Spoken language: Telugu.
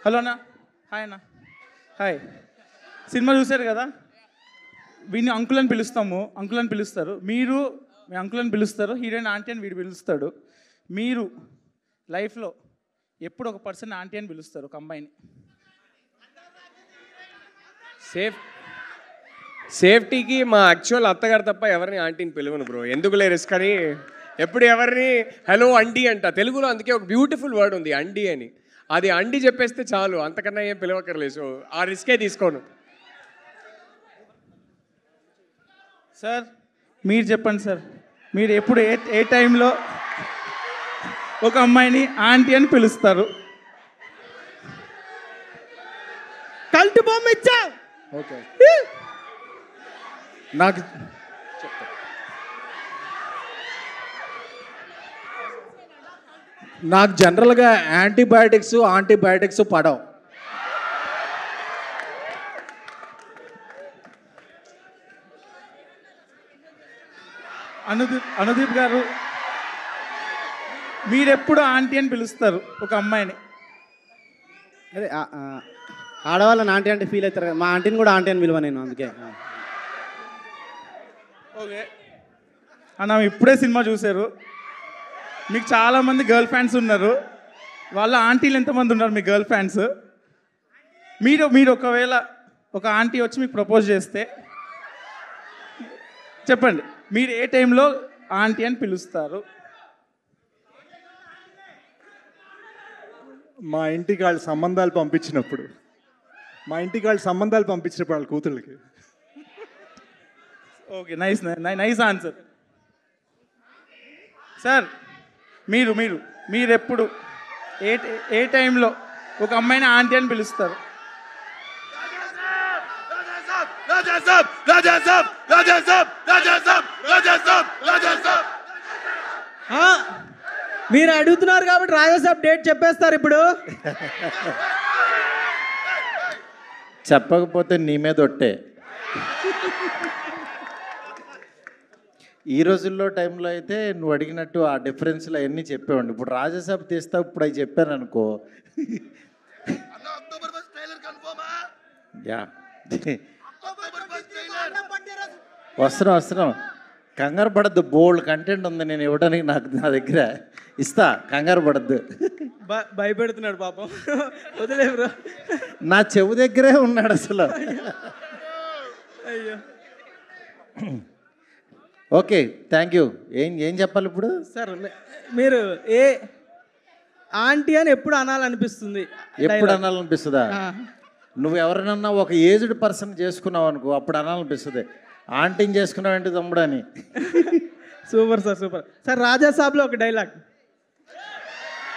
హలో అన్న, హాయ్ అన్న. హాయ్. సినిమా చూశారు కదా, వీడిని అంకుల్ అని పిలుస్తాము, అంకుల్ అని పిలుస్తారు. మీరు మీ అంకుల్ అని పిలుస్తారు, హీరోయిన్ ఆంటీ అని వీడు పిలుస్తాడు. మీరు లైఫ్లో ఎప్పుడు ఒక పర్సన్ ఆంటీ అని పిలుస్తారు, ఒక అమ్మాయిని? సేఫ్టీకి మా యాక్చువల్ అత్తగారు తప్ప ఎవరిని ఆంటీని పిలవను బ్రో. ఎందుకులే రిస్క్ అని ఎప్పుడు ఎవరిని హలో అండి అంట. తెలుగులో అందుకే ఒక బ్యూటిఫుల్ వర్డ్ ఉంది అండి అని. అది అండి చెప్పేస్తే చాలు, అంతకన్నా ఏం పిలవక్కర్లేదు. సో ఆ రిస్కే తీసుకోను. సార్ మీరు చెప్పండి సార్, మీరు ఎప్పుడు ఏ టైంలో ఒక అమ్మాయిని ఆంటీ అని పిలుస్తారు? కల్ట్ బొమ్మ ఇచ్చా. ఓకే, నాకు జనరల్గా యాంటీబయాటిక్స్ పడవు. అనుదీప్ గారు, మీరెప్పుడు ఆంటీ అని పిలుస్తారు ఒక అమ్మాయిని? అదే ఆడవాళ్ళని ఆంటీ అంటే ఫీల్ అవుతారు కదా, మా ఆంటీని కూడా ఆంటీ అని పిలువ నేను, అందుకే. ఓకే అన్న, ఇప్పుడే సినిమా చూశారు, మీకు చాలామంది గర్ల్ ఫ్యాన్స్ ఉన్నారు. వాళ్ళ ఆంటీలు ఎంతమంది ఉన్నారు మీ గర్ల్ ఫ్యాన్స్? మీరు ఒకవేళ ఒక ఆంటీ వచ్చి మీకు ప్రపోజ్ చేస్తే చెప్పండి, మీరు ఏ టైంలో ఆంటీ అని పిలుస్తారు? మా ఇంటికి వాళ్ళు సంబంధాలు పంపించినప్పుడు వాళ్ళ కూతుళ్ళకి. Okay, nice answer. సార్ మీరెప్పుడు ఏ టైంలో ఒక అమ్మాయిని ఆంటీ అని పిలుస్తారు? మీరు అడుగుతున్నారు కాబట్టి రాజాసాబ్ డేట్ చెప్పేస్తారు ఇప్పుడు. చెప్పకపోతే నీ మీద ఒట్టే. ఈ రోజుల్లో టైంలో అయితే నువ్వు అడిగినట్టు ఆ డిఫరెన్స్లు అవన్నీ చెప్పేవాడిని. ఇప్పుడు రాజాసాబ్ తీస్తావు, ఇప్పుడు అవి చెప్పాను అనుకో. యా వస్తున్నాం. కంగారు పడద్దు, బోల్డ్ కంటెంట్ ఉంది నేను ఇవ్వడానికి. నా దగ్గర ఇస్తా, కంగారు పడద్దు. భయపెడుతున్నాడు పాపం, వదిలే బ్రో. నా చెవు దగ్గరే ఉన్నాడు అసలు. అయ్యో. Okay, thank you. ఏం చెప్పాలి ఇప్పుడు? సార్ మీరు ఏ ఆంటీ అని ఎప్పుడు అనాలనిపిస్తుంది? ఎప్పుడు అనాలనిపిస్తుందా? నువ్వు ఎవరినన్నా ఒక ఏజ్డ్ పర్సన్ చేసుకున్నావు అనుకో, అప్పుడు అనాలనిపిస్తుంది. ఆంటీని చేసుకున్నావు ఏంటి తమ్ముడు అని. Super sir, super sir. రాజాసాబ్లో ఒక డైలాగ్.